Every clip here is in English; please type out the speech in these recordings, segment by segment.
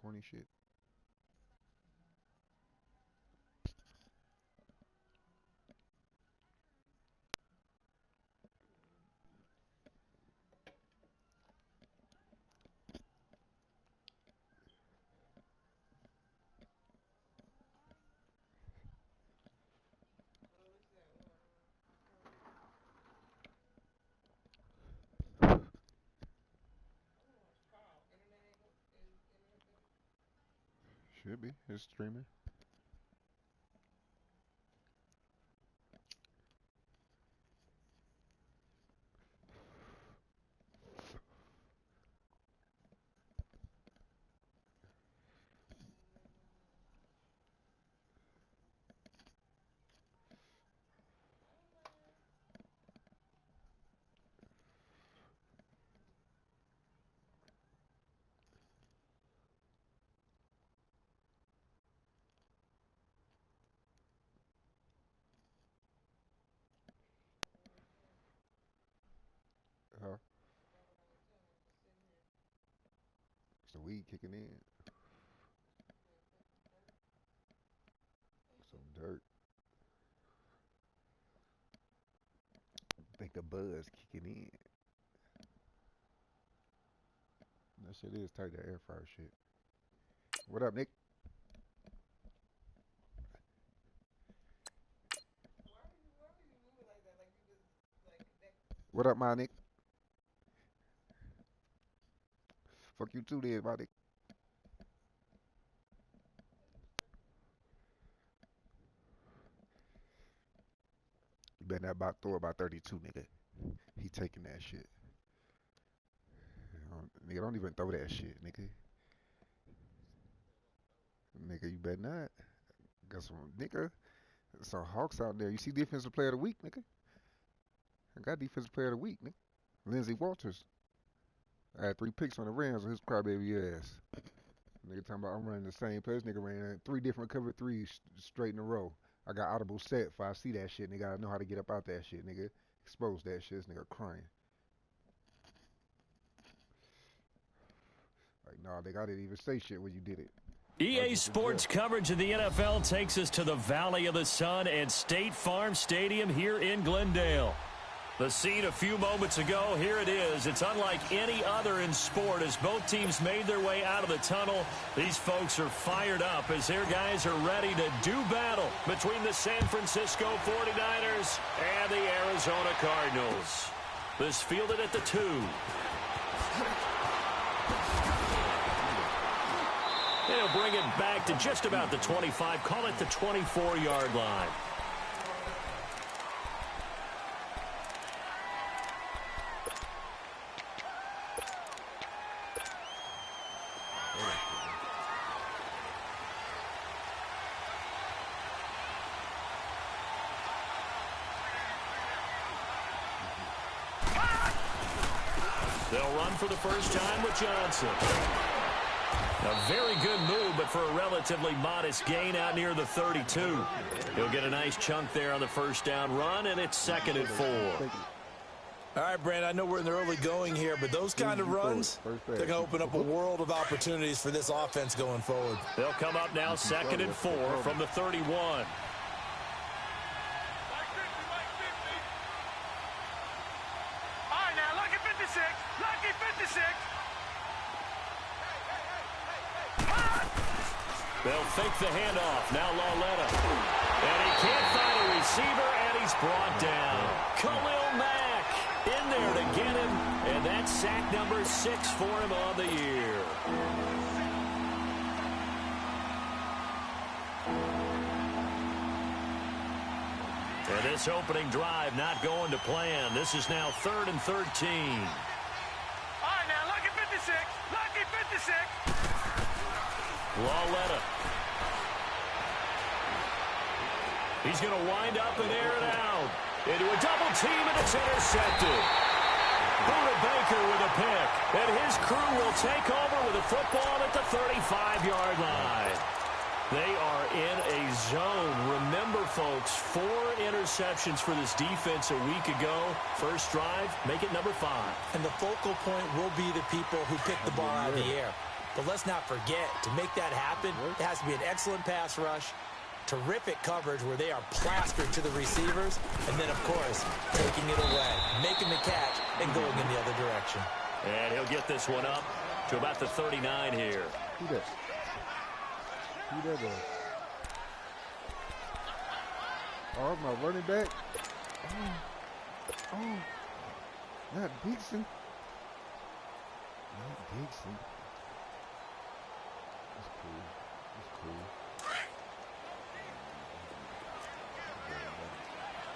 corny shit. Should be. It's streaming. Huh? It's the weed kicking in. Some dirt. I think the buzz kicking in. That shit is tight, that air fryer shit. What up, Nick? What up, my Nick? Fuck you too, then, my Nick. You better not about throw about 32, nigga. He taking that shit. Nigga, don't even throw that shit, nigga. Nigga, you better not. Got some nigga. Some Hawks out there. You see defensive player of the week, nigga? I got defensive player of the week, nigga. Lindsey Walters. I had 3 picks on the Rams on his crybaby ass. Nigga talking about I'm running the same play. This nigga ran 3 different cover 3s straight in a row. I got audible set if I see that shit, nigga. I know how to get up out that shit, nigga. Expose that shit. This nigga crying. Like, nah, nigga, I didn't even say shit when you did it. EA Sports coverage of the NFL takes us to the Valley of the Sun and State Farm Stadium here in Glendale. The scene a few moments ago, here it is. It's unlike any other in sport as both teams made their way out of the tunnel. These folks are fired up as their guys are ready to do battle between the San Francisco 49ers and the Arizona Cardinals. This fielded at the 2. They'll bring it back to just about the 25. Call it the 24-yard line. They'll run for the first time with Johnson. A very good move, but for a relatively modest gain out near the 32. He'll get a nice chunk there on the first down run, and it's 2nd and 4. All right, Brandon, I know we're in the early going here, but those kind of runs, they're going to open up a world of opportunities for this offense going forward. They'll come up now 2nd and 4 from the 31. They'll fake the handoff. Now Lauletta. And he can't find a receiver, and he's brought down. Khalil Mack in there to get him, and that's sack number 6 for him on the year. And this opening drive not going to plan. This is now 3rd and 13. All right, now, lucky 56. Lucky 56. Lauletta. He's going to wind up and air it out. Into a double team, and it's intercepted. Buda Baker with a pick. And his crew will take over with a football at the 35-yard line. They are in a zone. Remember, folks, 4 interceptions for this defense a week ago. First drive, make it number 5. And the focal point will be the people who pick the ball out of the air. But let's not forget, to make that happen, it has to be an excellent pass rush, terrific coverage where they are plastered to the receivers, and then, of course, taking it away, making the catch, and going in the other direction. And he'll get this one up to about the 39 here. Who that? Who that was? Oh, my running back. Oh. Not Dixon. Not Dixon. That's cool. That's cool.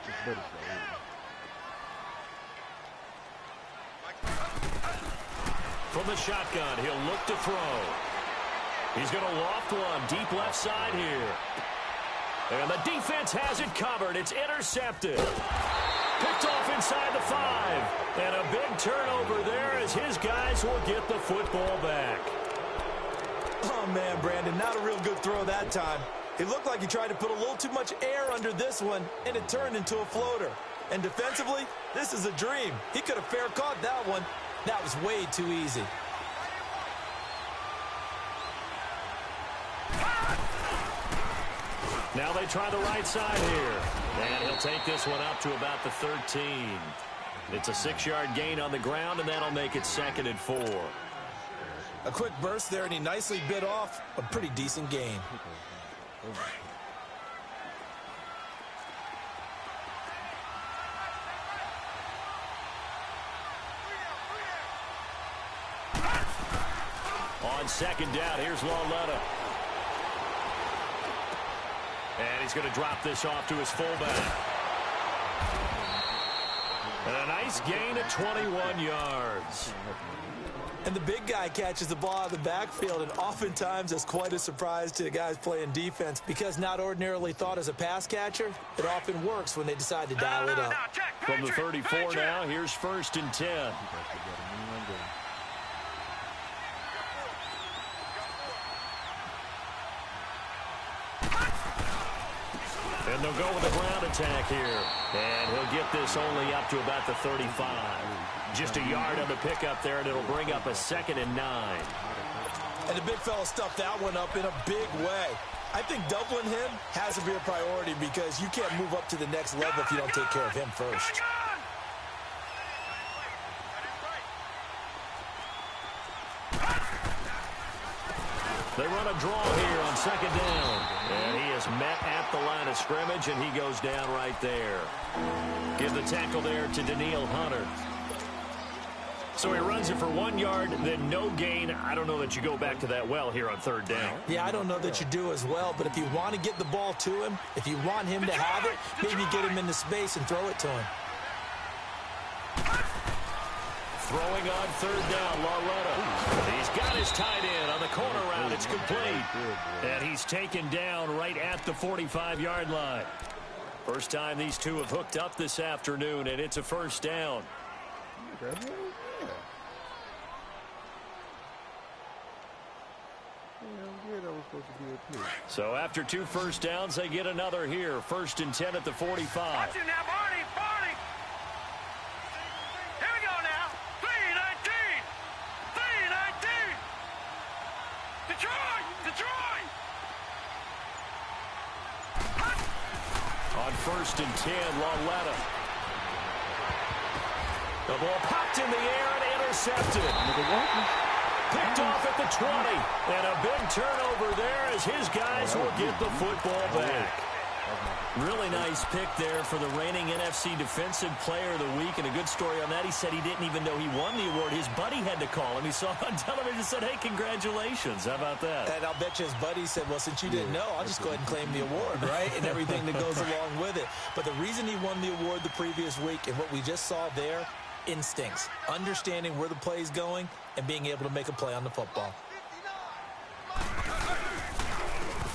It's better From the shotgun, he'll look to throw. He's going to loft one deep left side here. And the defense has it covered. It's intercepted. Picked off inside the 5. And a big turnover there as his guys will get the football back. Oh, man, Brandon, not a real good throw that time. It looked like he tried to put a little too much air under this one, and it turned into a floater. And defensively, this is a dream. He could have fair caught that one. That was way too easy. Now they try the right side here. And he'll take this one up to about the 13. It's a 6-yard gain on the ground, and that'll make it 2nd and 4. A quick burst there, and he nicely bit off a pretty decent gain. On 2nd down, here's Lauletta. And he's going to drop this off to his fullback. And a nice gain of 21 yards. And the big guy catches the ball out of the backfield, and oftentimes that's quite a surprise to the guys playing defense, because not ordinarily thought as a pass catcher, it often works when they decide to dial it up. From the 34 now, here's 1st and 10. And they'll go with a ground attack here. And he'll get this only up to about the 35. Just a yard on the pickup there, and it'll bring up a 2nd and 9. And the big fella stuffed that one up in a big way. I think doubling him has to be a priority, because you can't move up to the next level if you don't take care of him first. They run a draw here on 2nd down. And he is met at the line of scrimmage, and he goes down right there. Give the tackle there to Daniil Hunter. So he runs it for 1 yard, then no gain. I don't know that you go back to that well here on 3rd down. Yeah, I don't know that you do as well, but if you want to get the ball to him, if you want him to have it, maybe get him into space and throw it to him. Throwing on 3rd down, Lauletta. He's got his tight end on the corner route. It's complete. And he's taken down right at the 45-yard line. First time these two have hooked up this afternoon, and it's a 1st down. So after 2 first downs, they get another here. 1st and 10 at the 45. Watch it now, Barney, Barney. Here we go now. 3-19. 3-19. Detroit, Detroit. On 1st and 10, Lauletta. The ball popped in the air and intercepted. Picked off at the 20. And a big turnover there as his guys will get the football back. Really nice pick there for the reigning NFC Defensive Player of the Week. And a good story on that. He said he didn't even know he won the award. His buddy had to call him. He saw it on television and said, hey, congratulations. How about that? And I'll bet you his buddy said, well, since you didn't know, I'll just go ahead and claim the award, right? And everything that goes along with it. But the reason he won the award the previous week and what we just saw there, instincts, understanding where the play is going, and being able to make a play on the football.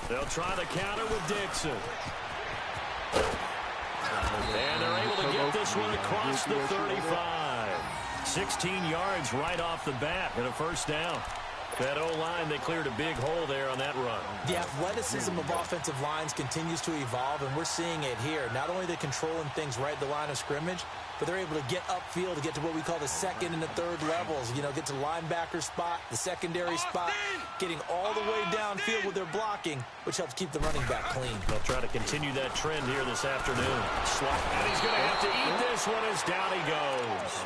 They'll try the counter with Dixon. And they're able to get this one across the 35. 16 yards right off the bat and a 1st down. That O-line, they cleared a big hole there on that run. The athleticism of offensive lines continues to evolve, and we're seeing it here. Not only are they controlling things right at the line of scrimmage, but they're able to get upfield to get to what we call the second and the third levels. You know, get to linebacker spot, the secondary spot, getting all the way downfield with their blocking, which helps keep the running back clean. They'll try to continue that trend here this afternoon. And he's going to have to eat this one as down he goes.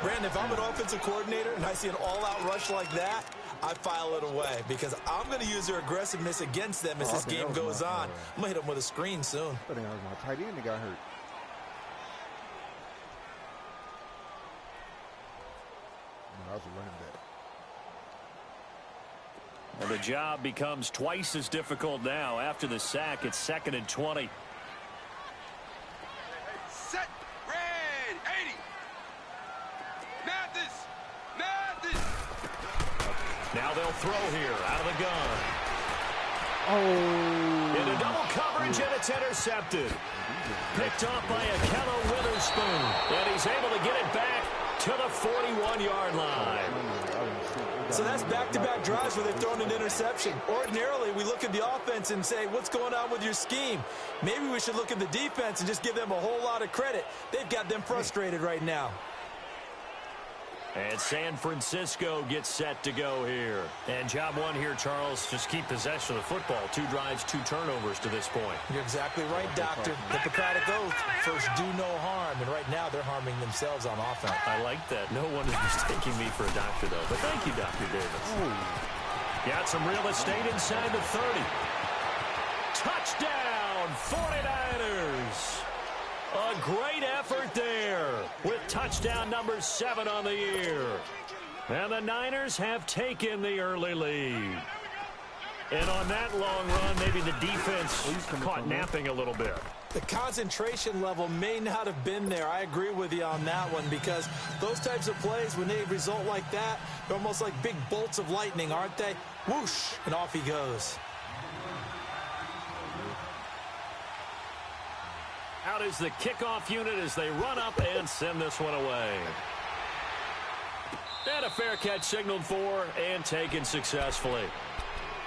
Brandon, if I'm an offensive coordinator and I see an all-out rush like that, I file it away because I'm going to use their aggressiveness against them as this game goes on. I'm going to hit them with a screen soon. I think that was my tight end that got hurt. No, I was a running back. And the job becomes twice as difficult now. After the sack, it's 2nd and 20. Set. Red. 80. Mathis. Now they'll throw here out of the gun. Oh. Into double coverage, and it's intercepted. Picked off by Akello Witherspoon. And he's able to get it back to the 41-yard line. So that's back-to-back drives where they've thrown an interception. Ordinarily, we look at the offense and say, what's going on with your scheme? Maybe we should look at the defense and just give them a whole lot of credit. They've got them frustrated right now. And San Francisco gets set to go here. And job one here, Charles, just keep possession of the football. 2 drives, 2 turnovers to this point. You're exactly right, Doctor. Hippocratic oath. First, do no harm. And right now, they're harming themselves on offense. I like that. No one is mistaking me for a doctor, though. But thank you, Dr. Davis. Got some real estate inside the 30. Touchdown, 49ers. A great effort there with touchdown number 7 on the year. And the Niners have taken the early lead. And on that long run, maybe the defense caught napping a little bit. The concentration level may not have been there. I agree with you on that one because those types of plays, when they result like that, they're almost like big bolts of lightning, aren't they? Whoosh, and off he goes. Out is the kickoff unit as they run up and send this one away. And a fair catch signaled for and taken successfully.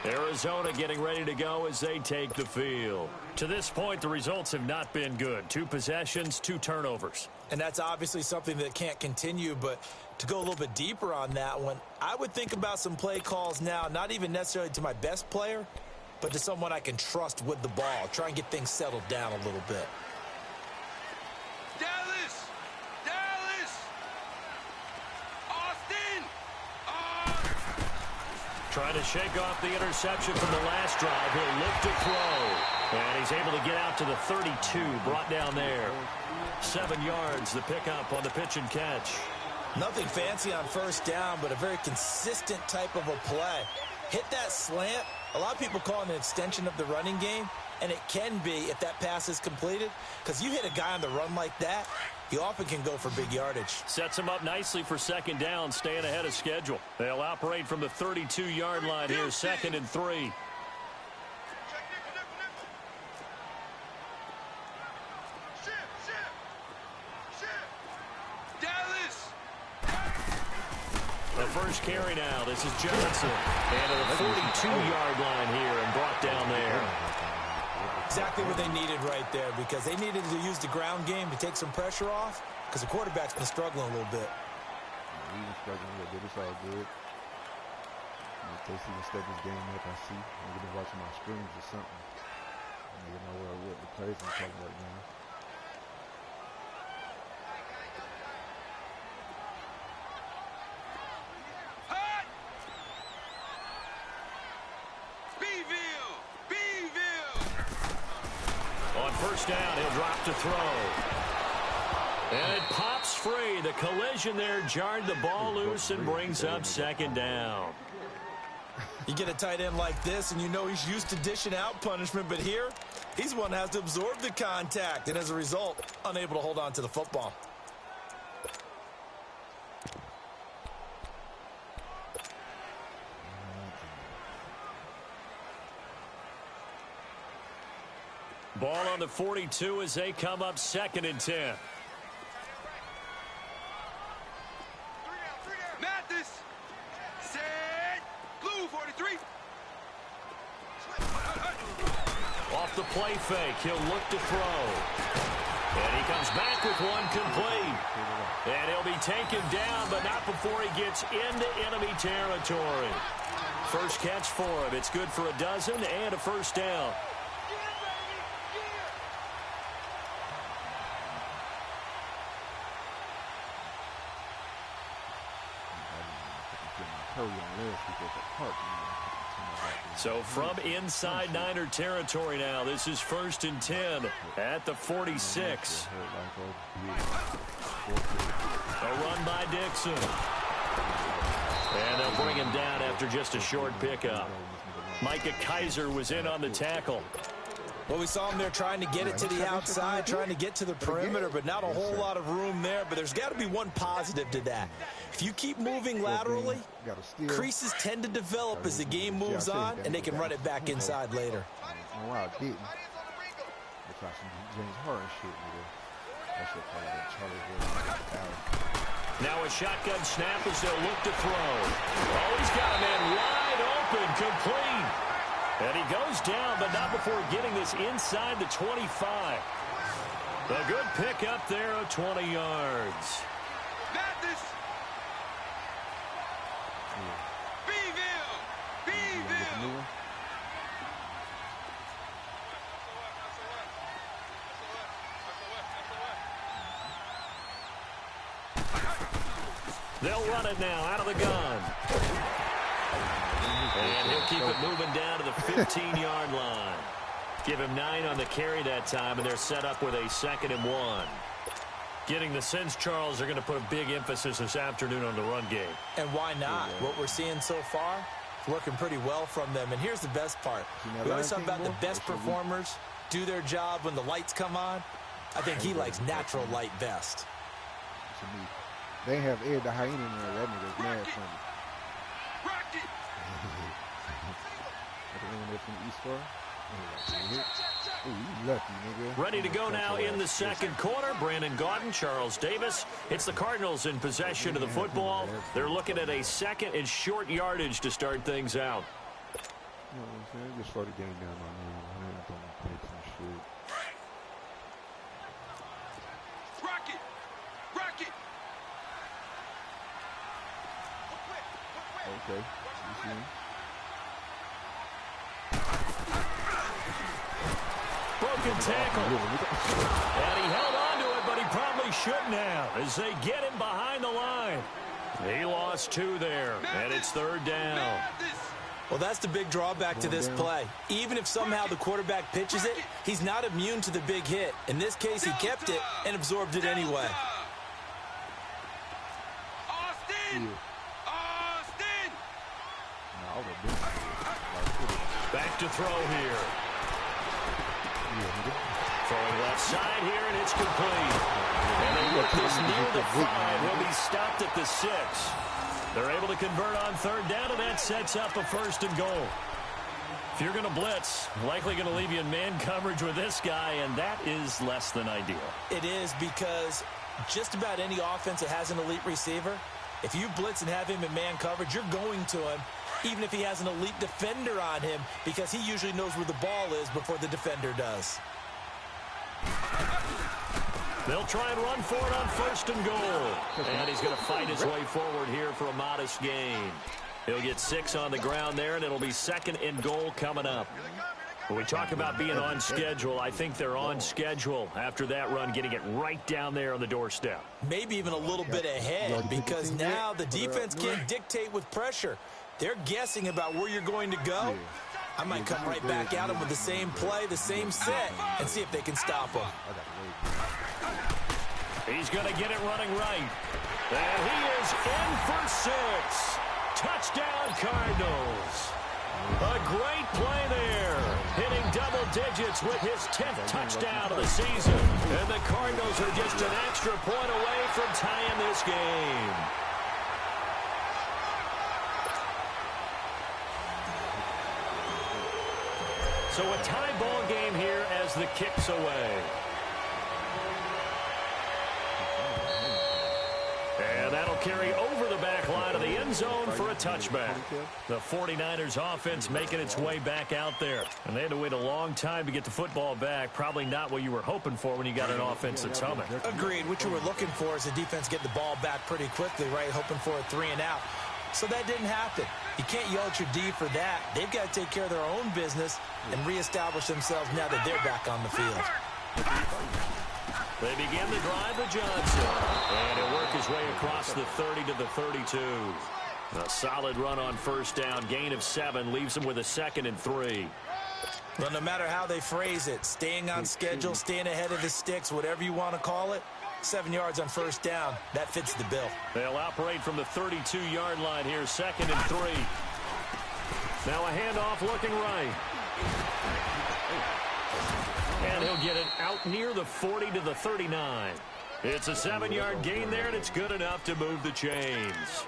Arizona getting ready to go as they take the field. To this point, the results have not been good. 2 possessions, 2 turnovers. And that's obviously something that can't continue, but to go a little bit deeper on that one, I would think about some play calls now, not even necessarily to my best player, but to someone I can trust with the ball. Try and get things settled down a little bit. Trying to shake off the interception from the last drive. He'll look to throw. And he's able to get out to the 32. Brought down there. 7 yards, the pickup on the pitch and catch. Nothing fancy on first down, but a very consistent type of a play. Hit that slant. A lot of people call it an extension of the running game. And it can be if that pass is completed. Because you hit a guy on the run like that, he often can go for big yardage. Sets him up nicely for 2nd down, staying ahead of schedule. They'll operate from the 32-yard line here, 2nd and 3. The first carry now. This is Johnson. And at the 42-yard line here and brought down there. Exactly what they needed right there because they needed to use the ground game to take some pressure off because the quarterback's been struggling a little bit. He's been struggling a little bit. It's all good. In case he can step his game up, I see. I'm going to be watching my streams or something. I don't know what the plays I'm talking right now. First down, he'll drop to throw. And it pops free. The collision there jarred the ball loose and brings up 2nd down. You get a tight end like this, and you know he's used to dishing out punishment, but here, he's the one that has to absorb the contact, and as a result, unable to hold on to the football. Ball on the 42 as they come up 2nd and 10. Mathis. Set. Blue 43. Off the play fake, he'll look to throw. And he comes back with one complete. And he'll be taken down, but not before he gets into enemy territory. First catch for him. It's good for a dozen and a first down. So from inside Niner territory now, this is 1st and 10 at the 46. A run by Dixon. And they'll bring him down after just a short pickup. Micah Kaiser was in on the tackle. Well, we saw him there trying to get it to the outside, trying to get to the perimeter, but not a whole lot of room there. But there's got to be one positive to that. If you keep moving laterally, creases tend to develop as the game moves on, and they can run it back inside later. No, I didn't. That's like some James Harden shit, nigga. That shit probably now a shotgun snap as they'll look to throw. Oh, he's got a man wide open, complete. And he goes down, but not before getting this inside the 25. A good pick up there of 20 yards. They'll run it now out of the gun. And he'll keep it moving down to the 15-yard line. Give him 9 on the carry that time, and they're set up with a 2nd and 1. Getting the sense, Charles, they're going to put a big emphasis this afternoon on the run game. And why not? What we're seeing so far, working pretty well from them. And here's the best part. We always talk about the best performers do their job when the lights come on. I think he likes natural light best. They have Ed the hyena in there. That nigga's mad funny. Ready to go now in the second quarter. Brandon Gaudin, Charles Davis. It's the Cardinals in possession of the football. They're looking at a 2nd and short yardage to start things out. You know what I'm saying? Just slow the game down, my man. I ain't gonna play some shit. Okay. You see him? Broken tackle. And he held on to it, but he probably shouldn't have as they get him behind the line. He lost 2 there, and it's 3rd down. Well, that's the big drawback to this play. Even if somehow the quarterback pitches it, he's not immune to the big hit. In this case, he kept it and absorbed it anyway. Back to throw here. Throwing left side here, and it's complete. And they look this near the 5. He'll be stopped at the 6. They're able to convert on 3rd down, and that sets up a 1st and goal. If you're going to blitz, likely going to leave you in man coverage with this guy, and that is less than ideal. It is, because just about any offense that has an elite receiver, if you blitz and have him in man coverage, you're going to him, even if he has an elite defender on him, because he usually knows where the ball is before the defender does. They'll try and run for it on 1st and goal. And he's going to fight his way forward here for a modest gain. He'll get 6 on the ground there, and it'll be 2nd and goal coming up. When we talk about being on schedule, I think they're on schedule after that run, getting it right down there on the doorstep. Maybe even a little bit ahead, because now the defense can't dictate with pressure. They're guessing about where you're going to go. I might come right back at them with the same play, the same set, and see if they can stop them. He's going to get it running right. And he is in for 6. Touchdown, Cardinals. A great play there. Hitting double digits with his 10th touchdown of the season. And the Cardinals are just an extra point away from tying this game. So a tie ball game here as the kick's away. And that'll carry over the back line of the end zone for a touchback. The 49ers offense making its way back out there. And they had to wait a long time to get the football back. Probably not what you were hoping for when you got an offense that's humming. Agreed. What you were looking for is the defense get the ball back pretty quickly, right? Hoping for a 3 and out. So that didn't happen. You can't yell at your D for that. They've got to take care of their own business and reestablish themselves now that they're back on the field. They begin the drive with Johnson. And he'll work his way across the 30 to the 32. A solid run on first down. Gain of 7 leaves him with a 2nd and 3. Well, no matter how they phrase it, staying on schedule, staying ahead of the sticks, whatever you want to call it, 7 yards on first down, that fits the bill. They'll operate from the 32-yard line here, 2nd and 3. Now a handoff looking right. And he'll get it out near the 40 to the 39. It's a 7-yard gain there, and it's good enough to move the chains.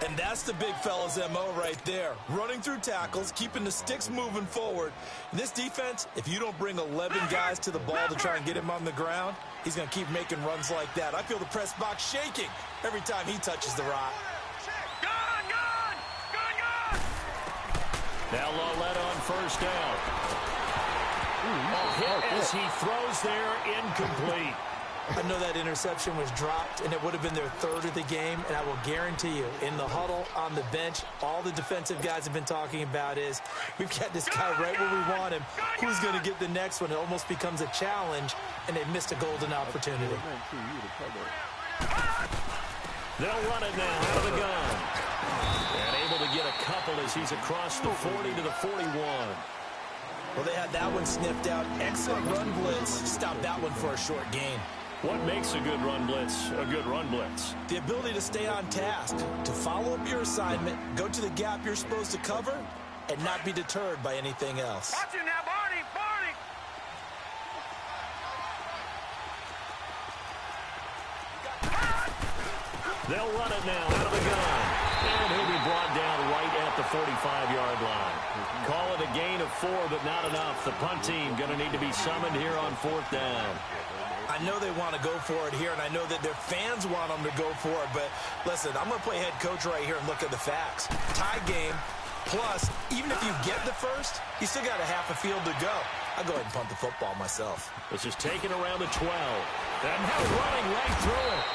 And that's the big fella's M.O. right there. Running through tackles, keeping the sticks moving forward. In this defense, if you don't bring 11 guys to the ball to try and get him on the ground, he's going to keep making runs like that. I feel the press box shaking every time he touches the rock. Now Loletta on first down. A hit as he throws there, incomplete. I know that interception was dropped, and it would have been their 3rd of the game, and I will guarantee you, in the huddle, on the bench, all the defensive guys have been talking about is, we've got this guy right where we want him. Who's going to get the next one? It almost becomes a challenge, and they missed a golden opportunity. They'll run it now out of the gun. And able to get a couple as he's across the 40 to the 41. Well, they had that one sniffed out. Excellent run blitz. Stopped that one for a short gain. What makes a good run blitz a good run blitz? The ability to stay on task, to follow up your assignment, go to the gap you're supposed to cover, and not be deterred by anything else. Watch it now, Barney, Barney. They'll run it now out of the gun. And he'll be brought down right at the 45-yard line. Call it a gain of 4, but not enough. The punt team going to need to be summoned here on 4th down. I know they want to go for it here, and I know that their fans want them to go for it, but listen, I'm going to play head coach right here and look at the facts. Tie game, plus, even if you get the first, you still got a half a field to go. I'll go ahead and punt the football myself. This is taken around the 12. And now running right through it.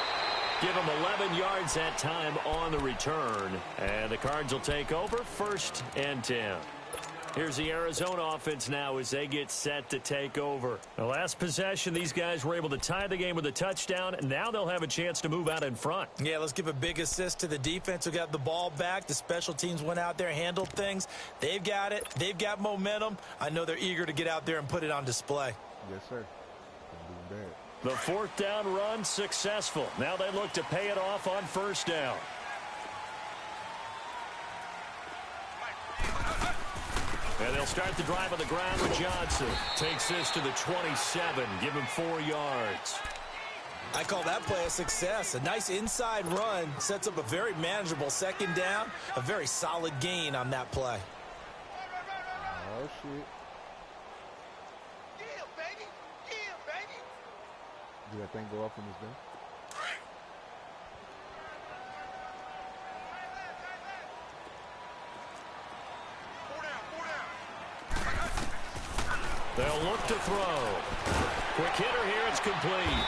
Give them 11 yards that time on the return. And the Cards will take over 1st and 10. Here's the Arizona offense now as they get set to take over. The last possession, these guys were able to tie the game with a touchdown, and now they'll have a chance to move out in front. Yeah, let's give a big assist to the defense who got the ball back. The special teams went out there, handled things. They've got it. They've got momentum. I know they're eager to get out there and put it on display. Yes, sir. I'm doing bad. The 4th down run successful. Now they look to pay it off on first down. And they'll start the drive on the ground with Johnson. Takes this to the 27. Give him 4 yards. I call that play a success. A nice inside run sets up a very manageable 2nd down. A very solid gain on that play. Oh, shit. Yeah, baby. Yeah, baby. Did that thing go off on this thing? They'll look to throw. Quick hitter here. It's complete.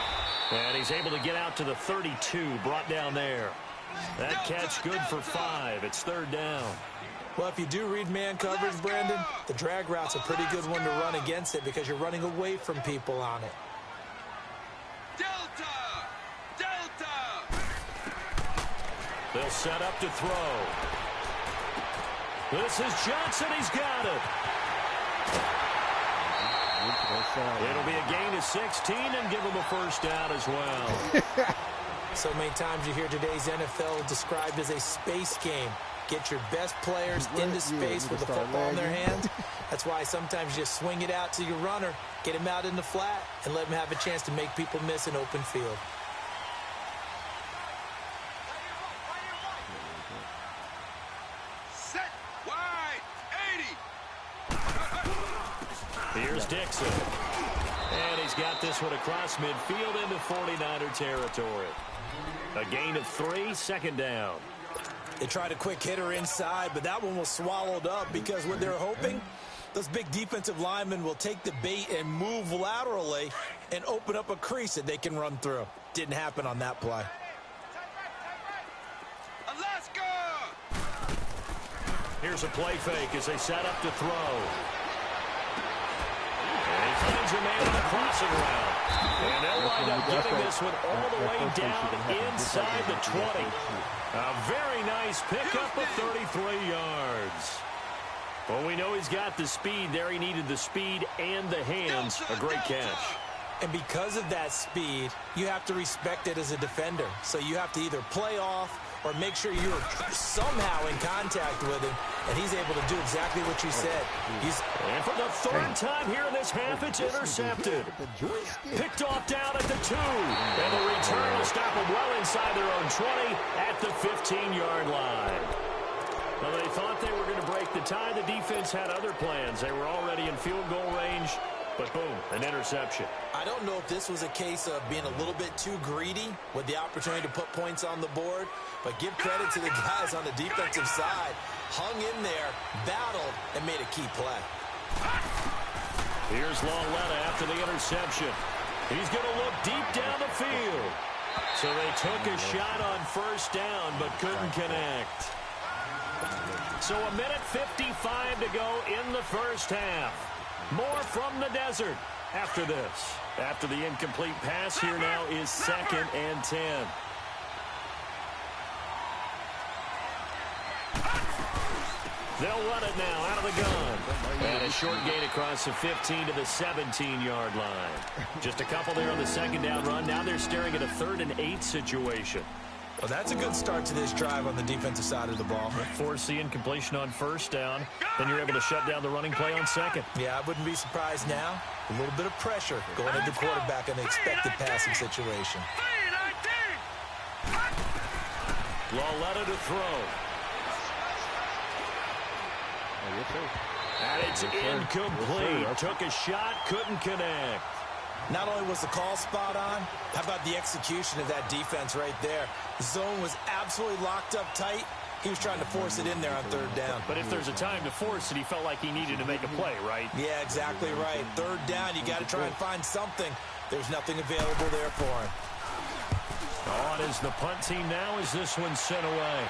And he's able to get out to the 32. Brought down there. That catch good for 5. It's 3rd down. Well, if you do read man coverage, Brandon, the drag route's a pretty good one to run against it because you're running away from people on it. Delta! Delta! They'll set up to throw. This is Johnson. He's got it. It'll be a gain of 16 and give him a first down as well. So many times you hear today's NFL described as a space game. Get your best players into space with the football in their hands. That's why sometimes you just swing it out to your runner, get him out in the flat, and let him have a chance to make people miss an open field. Set wide, 80. Here's Dixon. And he's got this one across midfield into 49er territory. A gain of 3, second down. They tried a quick hitter inside, but that one was swallowed up because what they're hoping, those big defensive linemen will take the bait and move laterally and open up a crease that they can run through. Didn't happen on that play. Here's a play fake as they set up to throw. And he finds a man on the crossing route. And they'll wind up getting this one all the way down inside the 20. A very nice pickup of 33 yards. Well, we know he's got the speed there. He needed the speed and the hands. A great catch. And because of that speed, you have to respect it as a defender. So you have to either play off or make sure you're somehow in contact with him, and he's able to do exactly what you said. And for the third time here in this half, it's intercepted. Picked off down at the 2. And the return will stop them well inside their own 20 at the 15-yard line. Well, they thought they were going to break the tie. The defense had other plans. They were already in field goal range, but boom, an interception. I don't know if this was a case of being a little bit too greedy with the opportunity to put points on the board, but give credit to the guys on the defensive side. Hung in there, battled, and made a key play. Here's Lauletta after the interception. He's going to look deep down the field. So they took a shot on first down, but couldn't connect. So a minute 55 to go in the first half. More from the desert after this. After the incomplete pass, here now is 2nd and 10. They'll run it now out of the gun. And a short gain across the 15 to the 17-yard line. Just a couple there on the second down run. Now they're staring at a 3rd and 8 situation. Well, that's a good start to this drive on the defensive side of the ball. Force the incompletion on first down. Then you're able to shut down the running play on second. Yeah, I wouldn't be surprised now. A little bit of pressure going at the quarterback in the expected passing situation. Lauletta to throw. And it's incomplete. Took a shot, couldn't connect. Not only was the call spot on, how about the execution of that defense right there? The zone was absolutely locked up tight. He was trying to force it in there on 3rd down. But if there's a time to force it, he felt like he needed to make a play, right? Yeah, exactly right. 3rd down, you got to try and find something. There's nothing available there for him. On is the punt team now as this one's sent away.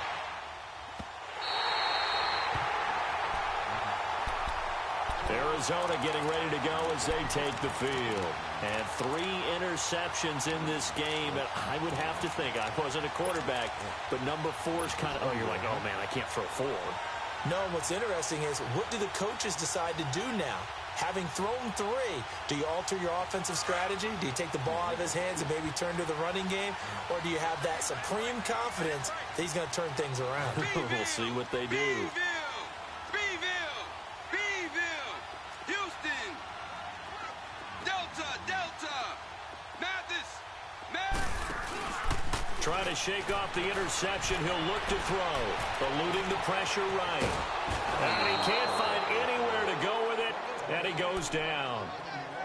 Arizona getting ready to go as they take the field. And 3 interceptions in this game. And I would have to think, I wasn't a quarterback, but number 4 is kind of, oh, you're like, oh, man, I can't throw 4. No, and what's interesting is, what do the coaches decide to do now? Having thrown 3, do you alter your offensive strategy? Do you take the ball out of his hands and maybe turn to the running game? Or do you have that supreme confidence that he's going to turn things around? We'll see what they do. Trying to shake off the interception. He'll look to throw. Eluding the pressure right. And he can't find anywhere to go with it. And he goes down.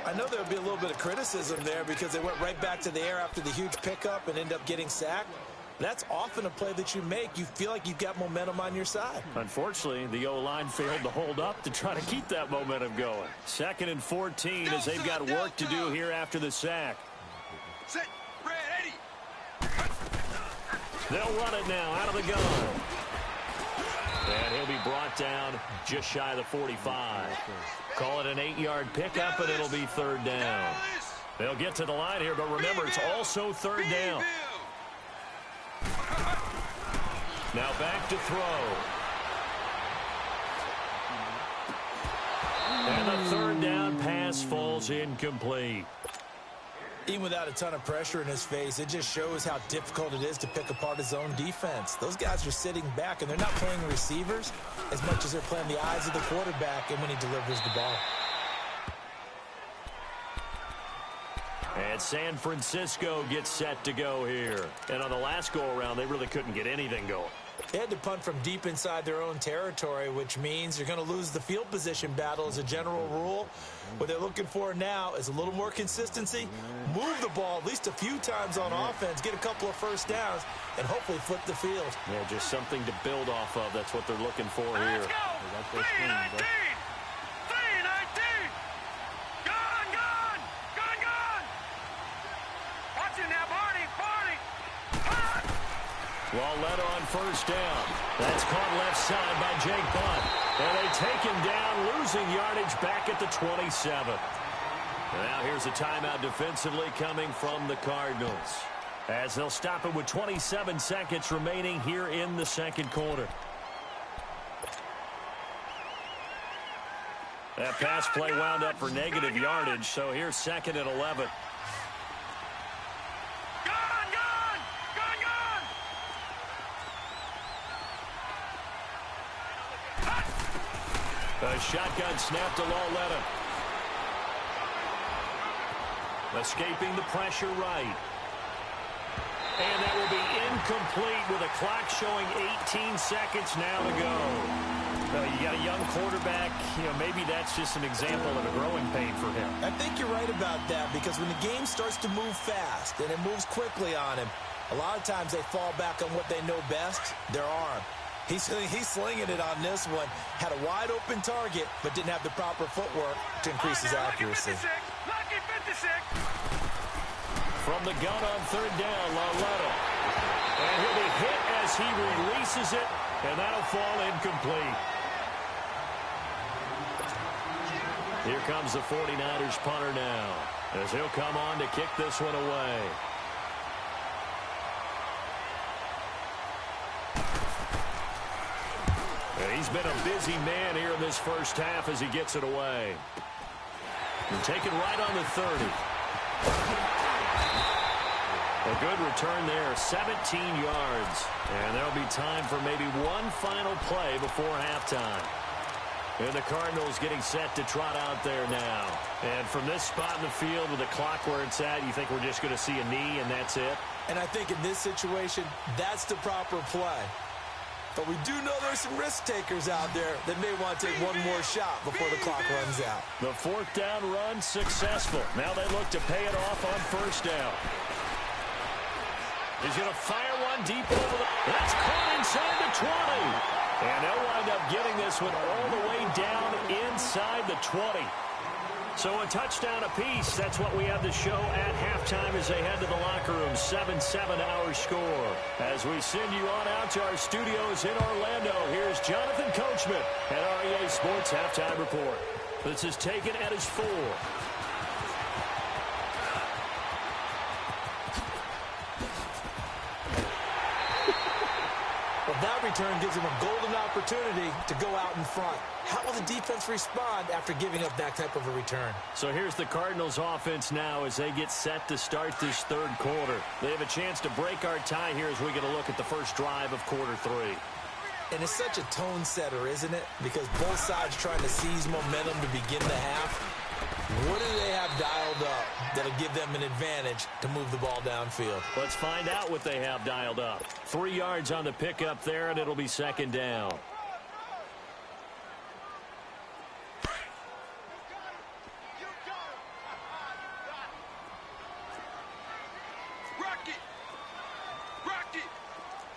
I know there'll be a little bit of criticism there because they went right back to the air after the huge pickup and end up getting sacked. That's often a play that you make. You feel like you've got momentum on your side. Unfortunately, the O-line failed to hold up to try to keep that momentum going. 2nd and 14 as they've got work to do here after the sack. Set, ready. They'll run it now out of the gun. And he'll be brought down just shy of the 45. Call it an 8-yard pickup, and it'll be 3rd down. They'll get to the line here, but remember, it's also 3rd down. Now back to throw. And the 3rd down pass falls incomplete. Even without a ton of pressure in his face, it just shows how difficult it is to pick apart his own defense. Those guys are sitting back, and they're not playing receivers as much as they're playing the eyes of the quarterback and when he delivers the ball. And San Francisco gets set to go here. And on the last go-around, they really couldn't get anything going. They had to punt from deep inside their own territory, which means you're going to lose the field position battle as a general rule. What they're looking for now is a little more consistency, move the ball at least a few times on offense, get a couple of first downs, and hopefully flip the field. Yeah, just something to build off of. That's what they're looking for here. Let's go! 3-19! 3-19! Gone! Gone! Gone! Gone! Watch it now, Barney! Barney! Hot! Lauletta on first down. That's caught left side by Jake Butt. And they take him down, losing yardage back at the 27. Now here's a timeout defensively coming from the Cardinals, as they'll stop it with 27 seconds remaining here in the second quarter. That pass play wound up for negative yardage, so here's second and 11. A shotgun snap to Lauletta. Escaping the pressure right. And that will be incomplete with a clock showing 18 seconds now to go. You got a young quarterback. Maybe that's just an example of a growing pain for him. I think you're right about that, because when the game starts to move fast and it moves quickly on him, a lot of times they fall back on what they know best, their arm. He's slinging it on this one. Had a wide-open target, but didn't have the proper footwork to increase his accuracy. Lucky 56. From the gun on third down, Lauletta. And he'll be hit as he releases it, and that'll fall incomplete. Here comes the 49ers punter now, as he'll come on to kick this one away. He's been a busy man here in this first half as he gets it away. And taken right on the 30. A good return there, 17 yards. And there'll be time for maybe one final play before halftime. And the Cardinals getting set to trot out there now. And from this spot in the field with the clock where it's at, you think we're just going to see a knee and that's it? And I think in this situation, that's the proper play. But we do know there's some risk takers out there that may want to take one more shot before the clock runs out. The fourth down run successful. Now they look to pay it off on first down. He's going to fire one deep over the... That's caught inside the 20. And they'll wind up getting this one all the way down inside the 20. So a touchdown apiece. That's what we have to show at halftime as they head to the locker room. 7-7 our score. As we send you on out to our studios in Orlando, here's Jonathan Coachman at REA Sports Halftime Report. This is taken at his 4. Well, that return gives him a golden opportunity to go out in front. How will the defense respond after giving up that type of a return? So here's the Cardinals offense now as they get set to start this third quarter. They have a chance to break our tie here as we get a look at the first drive of quarter 3. And it's such a tone setter, isn't it? Because both sides trying to seize momentum to begin the half. What do they have dialed up that'll give them an advantage to move the ball downfield? Let's find out what they have dialed up. 3 yards on the pickup there, and it'll be second down. Rocky!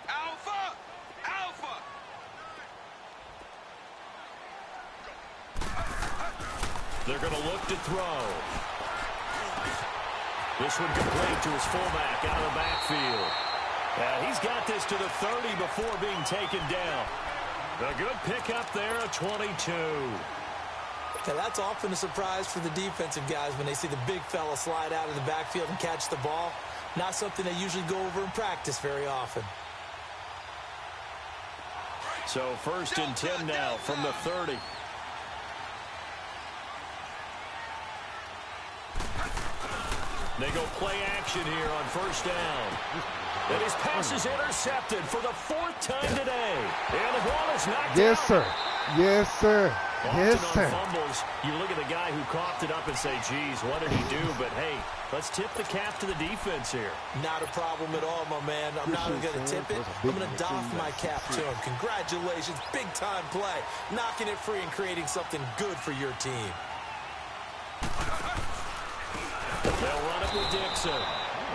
Alpha! Alpha! They're going to look to throw. This one complete to his fullback out of the backfield. He's got this to the 30 before being taken down. A good pickup there, a 22. Now, that's often a surprise for the defensive guys when they see the big fella slide out of the backfield and catch the ball. Not something they usually go over in practice very often. So first and 10 now from the 30. They go play action here on first down. And his pass is intercepted for the 4th time today. And the ball is knocked out. Yes, sir. Yes, sir. Yes, Often sir. on fumbles, you look at the guy who coughed it up and say, geez, what did he do? But, hey, let's tip the cap to the defense here. Not a problem at all, my man. I'm not even going to tip it. I'm going to doff my cap to him. Congratulations. Big-time play. Knocking it free and creating something good for your team. They'll run it with Dixon.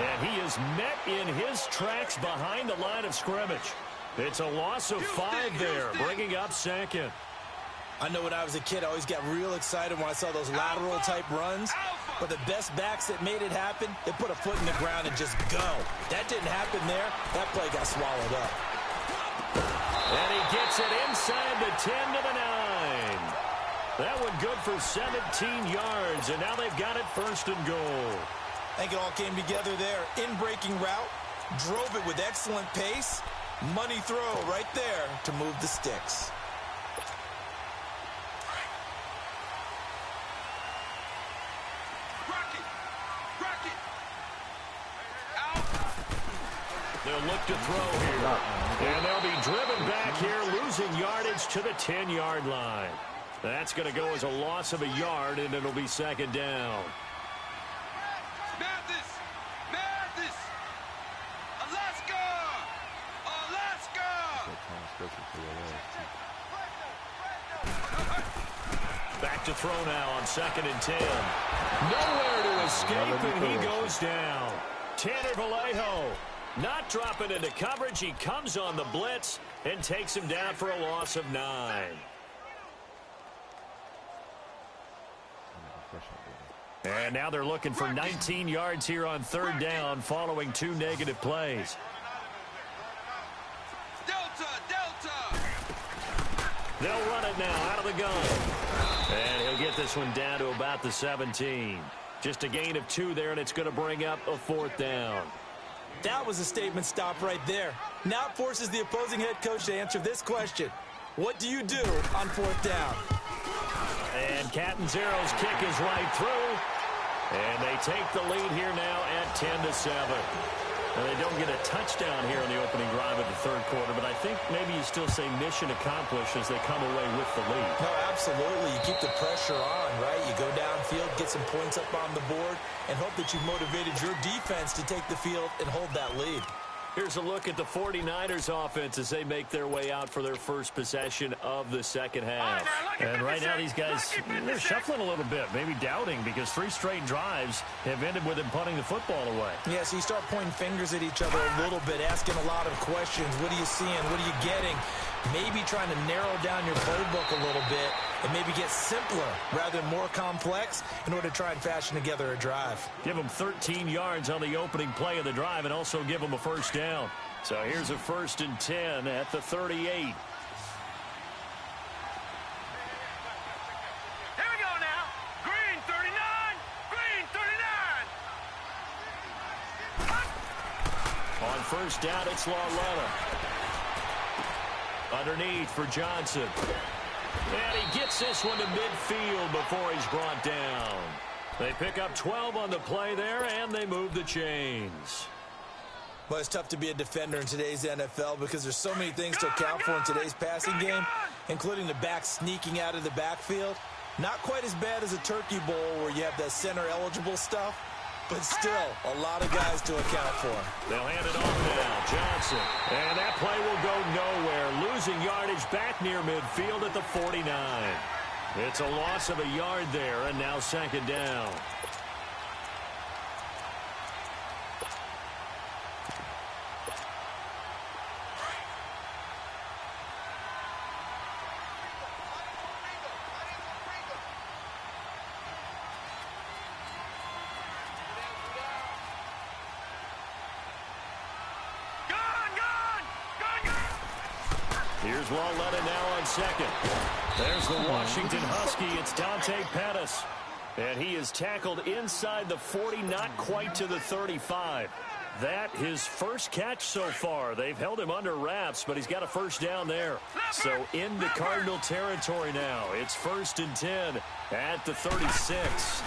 And he is met in his tracks behind the line of scrimmage. It's a loss of 5 there, bringing up second. I know when I was a kid, I always got real excited when I saw those lateral-type runs. But the best backs that made it happen, they put a foot in the ground and just go. That didn't happen there. That play got swallowed up. And he gets it inside the 10 to the 9. That one good for 17 yards, and now they've got it first and goal. I think it all came together there. In-breaking route, drove it with excellent pace. Money throw right there to move the sticks. They'll look to throw here. And they'll be driven back here, losing yardage to the 10-yard line. That's going to go as a loss of a yard, and it'll be second down. Mathis! Alaska! Back to throw now on 2nd and 10. Nowhere to escape, and he goes down. Tanner Vallejo not dropping into coverage. He comes on the blitz and takes him down for a loss of 9. And now they're looking for 19 yards here on 3rd down following 2 negative plays. Delta! They'll run it now out of the gun. And he'll get this one down to about the 17. Just a gain of 2 there, and it's going to bring up a 4th down. That was a statement stop right there. Now it forces the opposing head coach to answer this question. What do you do on 4th down? And Catanzaro's kick is right through. And they take the lead here now at 10-7. Now, they don't get a touchdown here in the opening drive of the 3rd quarter, but I think maybe you still say mission accomplished as they come away with the lead. No, absolutely. You keep the pressure on, right? You go downfield, get some points up on the board, and hope that you've motivated your defense to take the field and hold that lead. Here's a look at the 49ers offense as they make their way out for their first possession of the second half. And right now these guys, they're shuffling a little bit, maybe doubting, because 3 straight drives have ended with them punting the football away. Yeah, so you start pointing fingers at each other a little bit, asking a lot of questions. What are you seeing? What are you getting? Maybe trying to narrow down your playbook a little bit and maybe get simpler rather than more complex in order to try and fashion together a drive. Give them 13 yards on the opening play of the drive and also give them a first down. So here's a 1st and 10 at the 38. Here we go now. Green 39. Green 39. On first down, it's Lauletta. Underneath for Johnson. And he gets this one to midfield before he's brought down. They pick up 12 on the play there, and they move the chains. Well, it's tough to be a defender in today's NFL because there's so many things to account for in today's passing game, including the back sneaking out of the backfield. Not quite as bad as a turkey bowl where you have that center-eligible stuff, but still a lot of guys to account for. They'll hand it off now. Johnson. And that play will go nowhere. Losing yardage back near midfield at the 49. It's a loss of a yard there, and now second down. Here's Lauletta now on second. There's the Washington Husky. It's Dante Pettis. And he is tackled inside the 40, not quite to the 35. That his first catch so far. They've held him under wraps, but he's got a first down there. So into Cardinal territory now. It's 1st and 10 at the 36.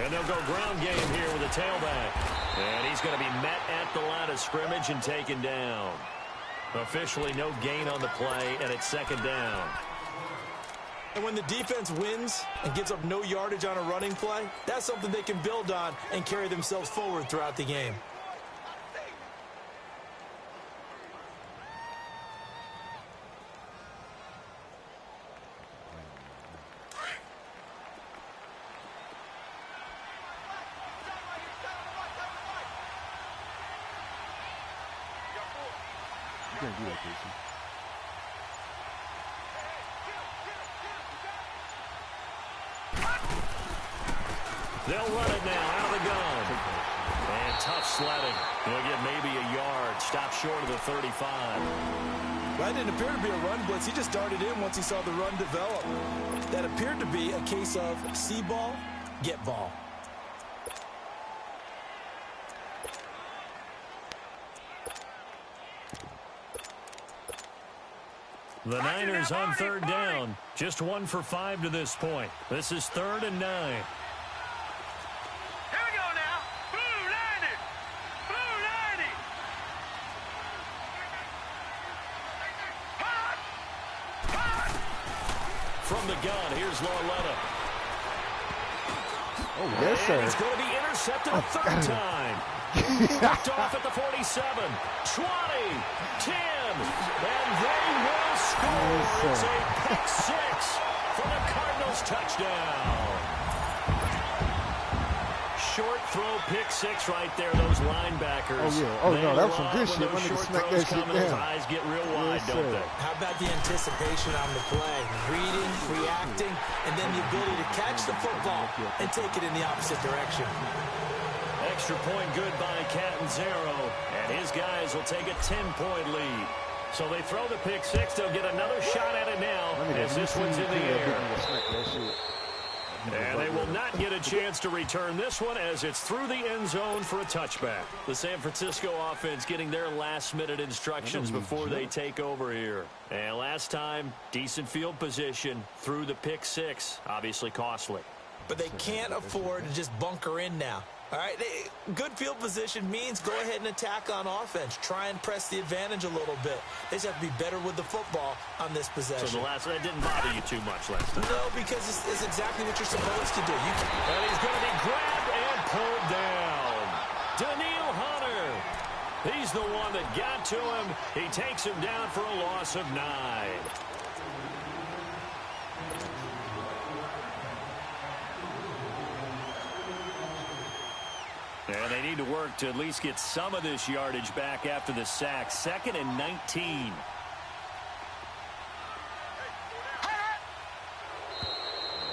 And they'll go ground game here with a tailback. And he's going to be met at the line of scrimmage and taken down. Officially no gain on the play, and it's second down. And when the defense wins and gives up no yardage on a running play, that's something they can build on and carry themselves forward throughout the game. You can't do that, Casey. They'll run it now out of the gun. And tough sledding. He'll get maybe a yard. Stop short of the 35. That didn't appear to be a run blitz. He just darted in once he saw the run develop. That appeared to be a case of see ball, get ball. The Niners on third down. Just 1 for 5 to this point. This is 3rd and 9. Here we go now. Blue 90. Blue 90. Hot. Hot. From the gun, here's Lauletta. Oh, yes, sir. And he's going to be intercepted a third time. Picked off at the 47, 20, 10, and they will score. It's a pick six for the Cardinals touchdown. Short throw pick six right there, those linebackers. Oh, yeah. Oh, no, that was some good shit. When niggas smack that shit down. Those eyes get real wide, don't they? How about the anticipation on the play? Reading, reacting, and then the ability to catch the football and take it in the opposite direction. Extra point good by Catanzaro, and his guys will take a 10-point lead. So they throw the pick six. They'll get another shot at it now as this one's in the air. And they will not get a chance to return this one as it's through the end zone for a touchback. The San Francisco offense getting their last-minute instructions before they take over here. And last time, decent field position through the pick six. Obviously costly. But they can't afford to just bunker in now. All right, good field position means go ahead and attack on offense. Try and press the advantage a little bit. They just have to be better with the football on this possession. So the last one didn't bother you too much last time? No, because it's exactly what you're supposed to do. And he's going to be grabbed and pulled down. Daniil Hunter. He's the one that got to him. He takes him down for a loss of 9. And they need to work to at least get some of this yardage back after the sack. 2nd and 19.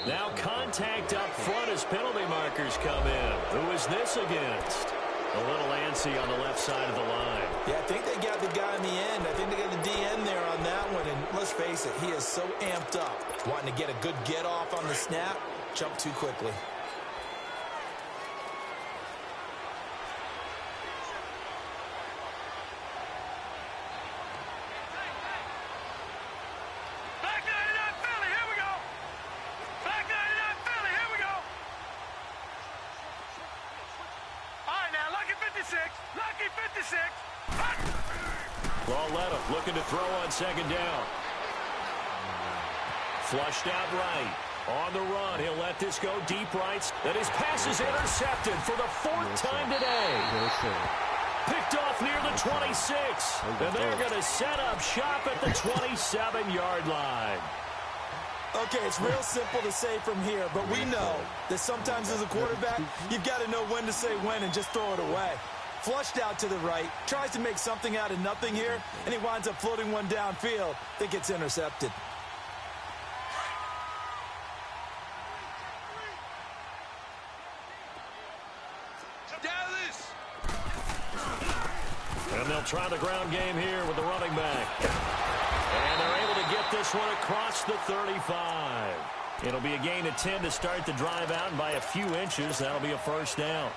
Now contact up front as penalty markers come in. Who is this against? A little antsy on the left side of the line. Yeah, I think they got the guy in the end. I think they got the DN there on that one. And let's face it, he is so amped up. Wanting to get a good get off on the snap. Jump too quickly. Lauletta looking to throw on 2nd down. Flushed out right. On the run, he'll let this go deep right. And his pass is intercepted for the 4th time today. Picked off near the 26. And they're going to set up shop at the 27-yard line. Okay, it's real simple to say from here, but we know that sometimes as a quarterback, you've got to know when to say when and just throw it away. Flushed out to the right, tries to make something out of nothing here, and he winds up floating one downfield that gets intercepted. And they'll try the ground game here with the running back. And they're able to get this one across the 35. It'll be a gain of 10 to start the drive out, and by a few inches, that'll be a 1st down.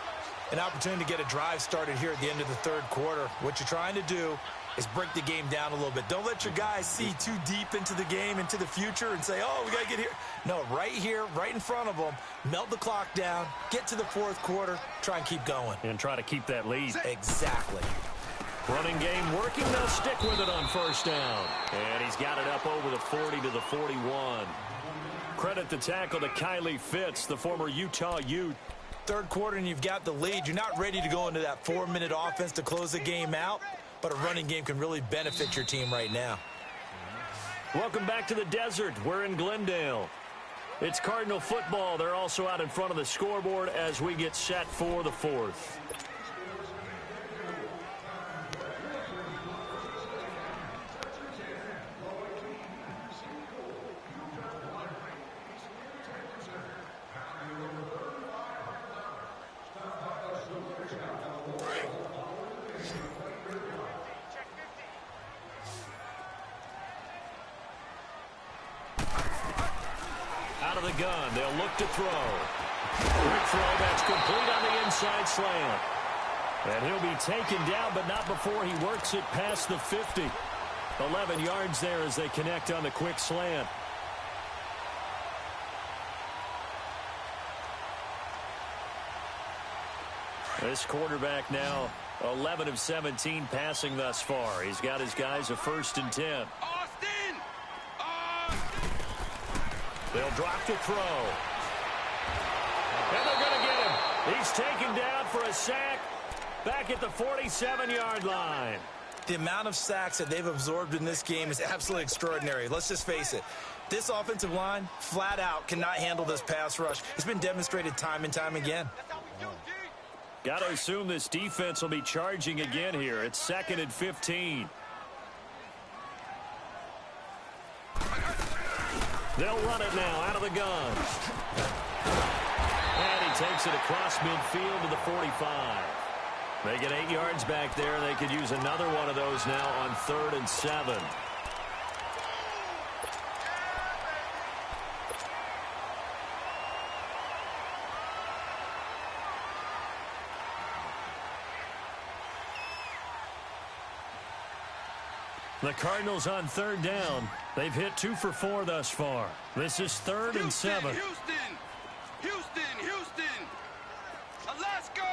An opportunity to get a drive started here at the end of the 3rd quarter. What you're trying to do is break the game down a little bit. Don't let your guys see too deep into the game, into the future, and say, oh, we got to get here. No, right here, right in front of them, melt the clock down, get to the 4th quarter, try and keep going. And try to keep that lead. Exactly. Running game working. They'll stick with it on 1st down. And he's got it up over the 40 to the 41. credit the tackle to Kylie Fitz, the former Utah Ute. Third quarter and you've got the lead. You're not ready to go into that 4-minute offense to close the game out, but a running game can really benefit your team right now. Welcome back to the desert. We're in Glendale. It's Cardinal football. They're also out in front of the scoreboard as we get set for the fourth. Out of the gun, they'll look to throw. Quick throw, that's complete on the inside slant. And he'll be taken down, but not before he works it past the 50. 11 yards there as they connect on the quick slant. This quarterback now 11 of 17 passing thus far. He's got his guys a 1st and 10. They'll drop to throw. And they're going to get him. He's taken down for a sack back at the 47-yard line. The amount of sacks that they've absorbed in this game is absolutely extraordinary. Let's just face it. This offensive line, flat out, cannot handle this pass rush. It's been demonstrated time and time again. Got to assume this defense will be charging again here. It's 2nd and 15. They'll run it now out of the gun. And he takes it across midfield to the 45. They get 8 yards back there. They could use another one of those now on 3rd and 7. The Cardinals on 3rd down. They've hit 2 for 4 thus far. This is 3rd and 7. Houston! Alaska!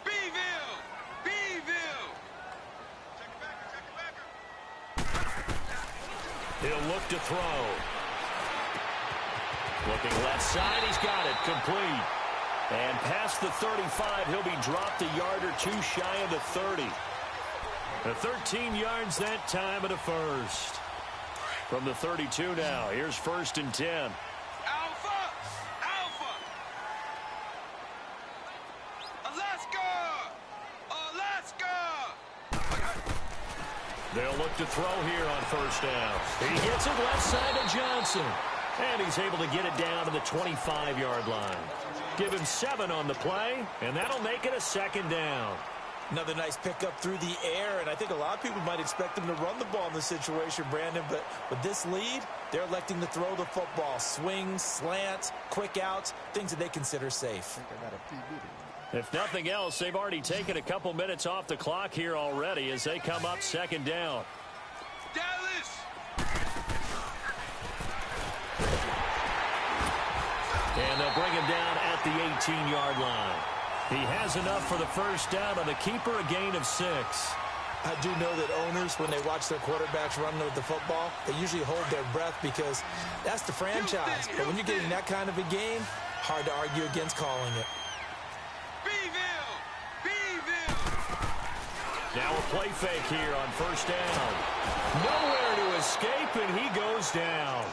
Beeville! He'll look to throw. Looking left side, he's got it, complete. And past the 35, he'll be dropped a yard or 2 shy of the 30. 13 yards that time at a 1st. From the 32 now, here's 1st and 10. Alpha! Alaska! They'll look to throw here on 1st down. He gets it left side to Johnson. And he's able to get it down to the 25-yard line. Give him 7 on the play, and that'll make it a 2nd down. Another nice pickup through the air, and I think a lot of people might expect them to run the ball in this situation, Brandon, but with this lead, they're electing to throw the football. Swings, slants, quick outs, things that they consider safe. If nothing else, they've already taken a couple minutes off the clock here already as they come up 2nd down. Dallas! And they'll bring him down at the 18-yard line. He has enough for the 1st down on the keeper, a gain of 6. I do know that owners, when they watch their quarterbacks run with the football, they usually hold their breath because that's the franchise. But when you're getting that kind of a game, hard to argue against calling it. Beeville! Now a play fake here on 1st down. Nowhere to escape, and he goes down.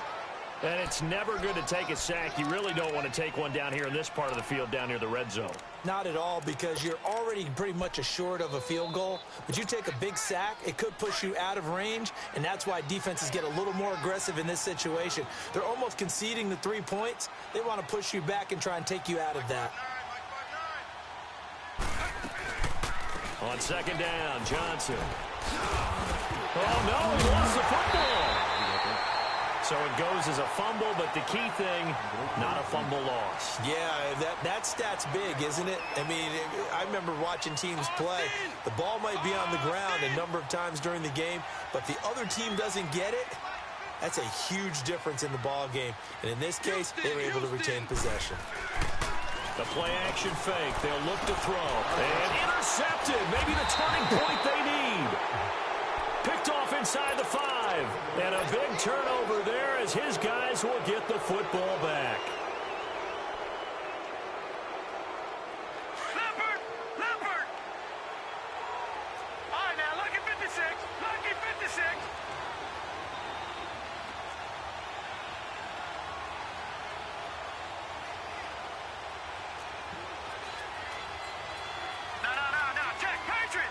And it's never good to take a sack. You really don't want to take one down here in this part of the field down near the red zone. Not at all, because you're already pretty much assured of a field goal. But you take a big sack, it could push you out of range, and that's why defenses get a little more aggressive in this situation. They're almost conceding the 3 points. They want to push you back and try and take you out of that. On 2nd down, Johnson. Oh, no, he lost the football. So it goes as a fumble, but the key thing, not a fumble loss. Yeah, that stat's big, isn't it? I mean, I remember watching teams play. The ball might be on the ground a number of times during the game, but the other team doesn't get it. That's a huge difference in the ball game. And in this case, they were able to retain possession. The play-action fake. They'll look to throw. And intercepted. Maybe the turning point they need. Picked off inside the 5. And a big turnover there as his guys will get the football back. Leopard! All right, now, lucky 56. Lucky 56. No. Check. Patriot.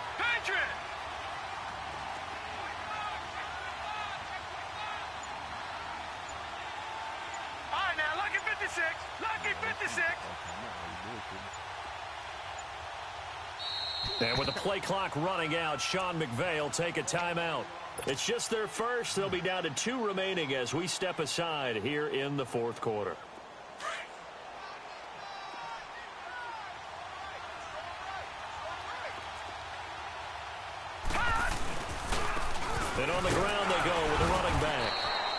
All right, now, lucky 56. Lucky 56. And with the play clock running out, Sean McVay will take a timeout. It's just their first. They'll be down to 2 remaining as we step aside here in the fourth quarter. And on the ground they go with the running back.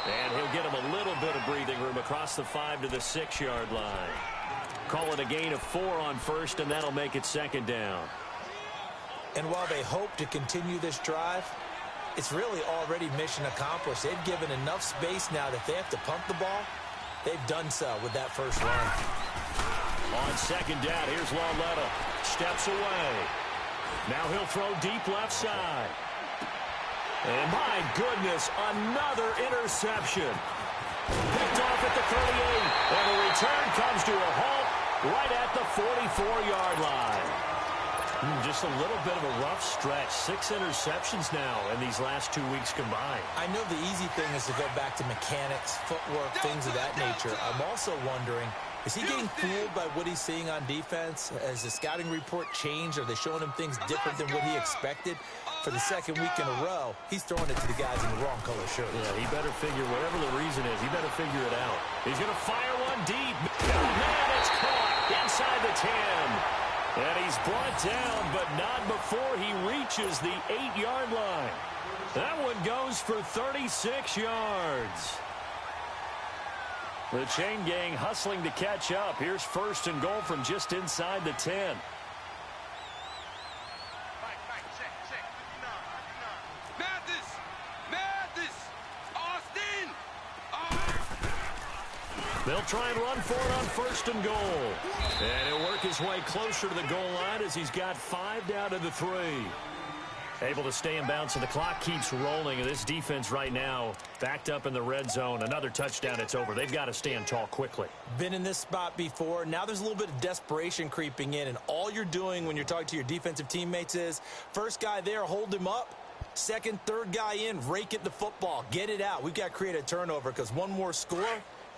And he'll get him a little bit of breathing room across the 5 to the 6-yard line. Call it a gain of 4 on first, and that'll make it second down. And while they hope to continue this drive, it's really already mission accomplished. They've given enough space now that if they have to pump the ball, they've done so with that first run. On second down, here's Lauletta. Steps away. Now he'll throw deep left side. And my goodness, another interception. Picked off at the 38. And the return comes to a halt right at the 44-yard line. Just a little bit of a rough stretch. 6 interceptions now in these last 2 weeks combined. I know the easy thing is to go back to mechanics, footwork, things of that nature. I'm also wondering, is he getting fooled by what he's seeing on defense? Has the scouting report changed? Are they showing him things different than what he expected? For the second week in a row, he's throwing it to the guys in the wrong color shirt. Yeah, he better figure, whatever the reason is, he better figure it out. He's going to fire one deep. Oh, man, it's caught inside the 10. And he's brought down, but not before he reaches the 8-yard line. That one goes for 36 yards. The chain gang hustling to catch up. Here's first and goal from just inside the 10. They'll try and run for it on first and goal. And he'll work his way closer to the goal line as he's got 5 down to the 3. Able to stay in bounds, and the clock keeps rolling. And this defense right now backed up in the red zone. Another touchdown, it's over. They've got to stand tall quickly. Been in this spot before. Now there's a little bit of desperation creeping in. And all you're doing when you're talking to your defensive teammates is, first guy there, hold him up. Second, third guy in, rake at the football. Get it out. We've got to create a turnover because one more score,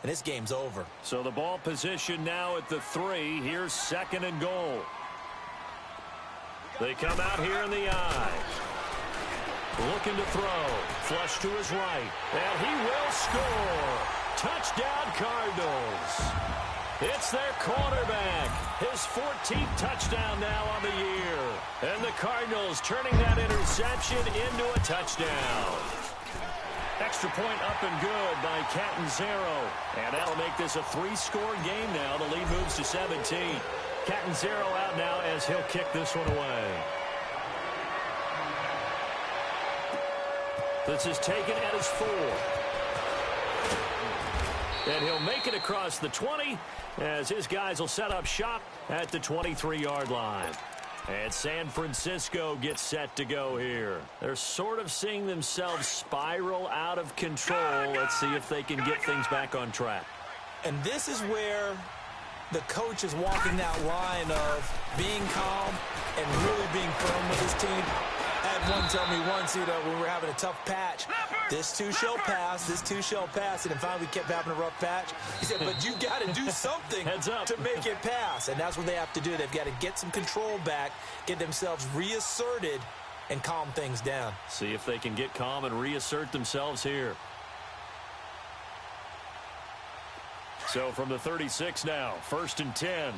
and this game's over. So the ball position now at the 3. Here's second and goal. They come out here in the I. Looking to throw. Flush to his right. And he will score. Touchdown, Cardinals. It's their quarterback. His 14th touchdown now on the year. And the Cardinals turning that interception into a touchdown. Extra point up and good by Catanzaro. And that'll make this a 3-score game now. The lead moves to 17. Catanzaro out now as he'll kick this one away. This is taken at his 4. And he'll make it across the 20 as his guys will set up shop at the 23-yard line. And San Francisco gets set to go here. They're sort of seeing themselves spiral out of control. Let's see if they can get things back on track. And this is where the coach is walking that line of being calm and really being firm with his team. I had one tell me once, when we were having a tough patch, this too shall pass, this too shall pass. And then finally we kept having a rough patch. He said, but you got to do something to make it pass. And that's what they have to do. They've got to get some control back, get themselves reasserted, and calm things down. See if they can get calm and reassert themselves here. So from the 36 now, first and 10.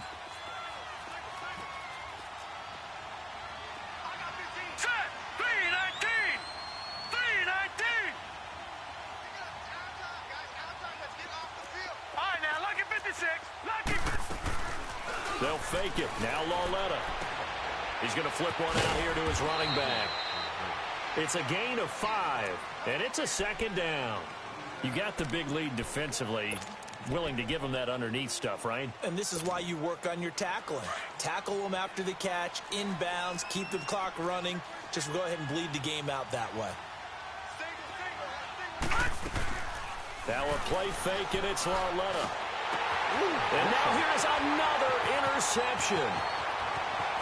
They'll fake it. Now Lauletta. He's going to flip one out here to his running back. It's a gain of 5, and it's a second down. You got the big lead defensively. Willing to give them that underneath stuff, right? And this is why you work on your tackling. Tackle them after the catch, inbounds, keep the clock running. Just go ahead and bleed the game out that way. Now a play fake, and it's Lauletta. And now here's another interception.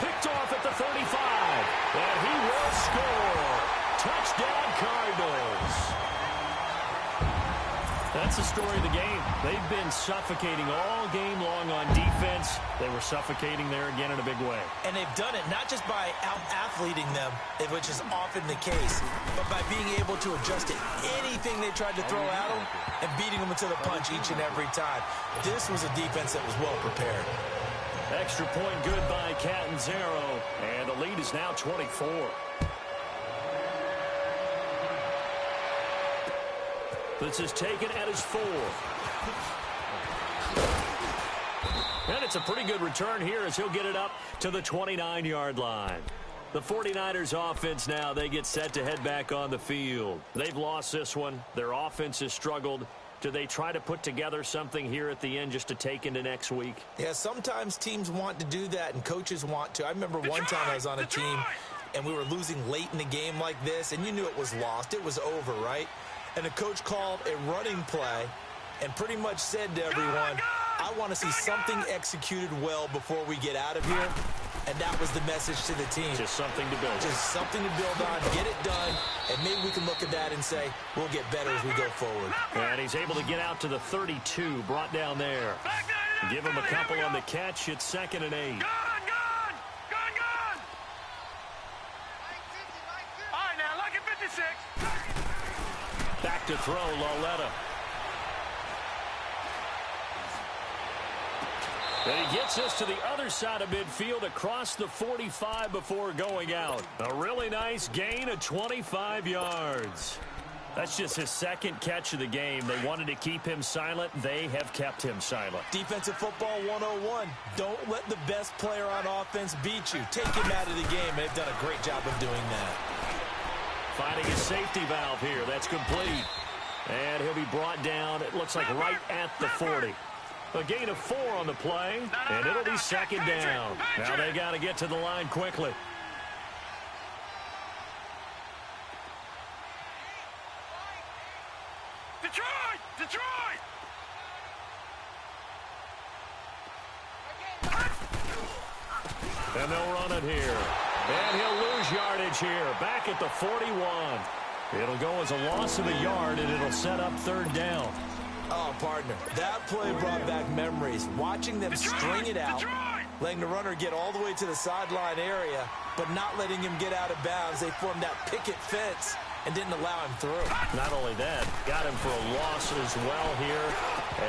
Picked off at the 35, and he will score. Touchdown, Cardinals. That's the story of the game. They've been suffocating all game long on defense. They were suffocating there again in a big way. And they've done it not just by out-athleting them, which is often the case, but by being able to adjust to anything they tried to throw at them and beating them to the punch each and every time. This was a defense that was well prepared. Extra point good by Catanzaro, and the lead is now 24. This is taken at his 4. And it's a pretty good return here as he'll get it up to the 29-yard line. The 49ers offense now, they get set to head back on the field. They've lost this one. Their offense has struggled. Do they try to put together something here at the end just to take into next week? Yeah, sometimes teams want to do that and coaches want to. I remember one time I was on a team and we were losing late in the game like this, and you knew it was lost. It was over, right? And the coach called a running play and pretty much said to everyone, I want to see something executed well before we get out of here. And that was the message to the team. Just something to build on. Just something to build on, get it done, and maybe we can look at that and say, we'll get better as we go forward. And he's able to get out to the 32, brought down there. Give him a couple on the catch. It's 2nd and 8. Gone! All right, now, look at 56. Back to throw, Lauletta. And he gets us to the other side of midfield across the 45 before going out. A really nice gain of 25 yards. That's just his 2nd catch of the game. They wanted to keep him silent. They have kept him silent. Defensive football 101. Don't let the best player on offense beat you. Take him out of the game. They've done a great job of doing that. Finding his safety valve here. That's complete. And he'll be brought down, it looks like right at the 40. A gain of 4 on the play, and it'll be 2nd down. Now they got to get to the line quickly. Detroit! And they'll run it here. And he'll lose yardage here. Back at the 41. It'll go as a loss of a yard, and it'll set up 3rd down. Oh, partner, that play brought back memories. Watching them string it out, letting the runner get all the way to the sideline area, but not letting him get out of bounds. They formed that picket fence and didn't allow him through. Not only that, got him for a loss as well here.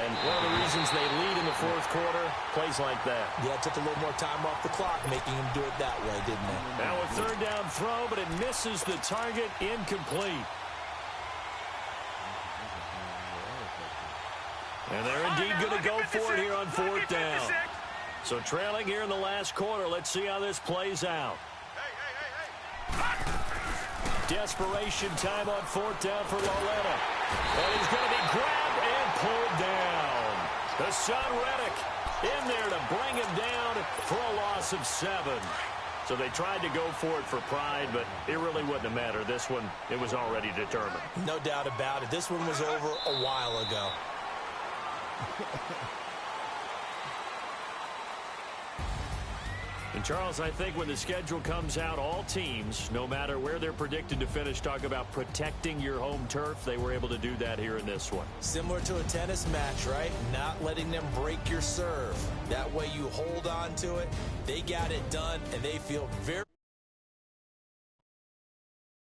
And one of the reasons they lead in the 4th quarter, plays like that. Yeah, it took a little more time off the clock, making him do it that way, didn't it? Now a 3rd down throw, but it misses the target, incomplete. And they're indeed going to go for it here on 4th down. So trailing here in the last quarter. Let's see how this plays out. Desperation time on 4th down for Lauletta. And he's going to be grabbed and pulled down. Hassan Reddick in there to bring him down for a loss of 7. So they tried to go for it for pride, but it really wouldn't have mattered. This one, it was already determined. No doubt about it. This one was over a while ago. And Charles, I think when the schedule comes out, all teams, no matter where they're predicted to finish, talk about protecting your home turf. They were able to do that here in this one. Similar to a tennis match, right? Not letting them break your serve. That way you hold on to it. They got it done, and they feel very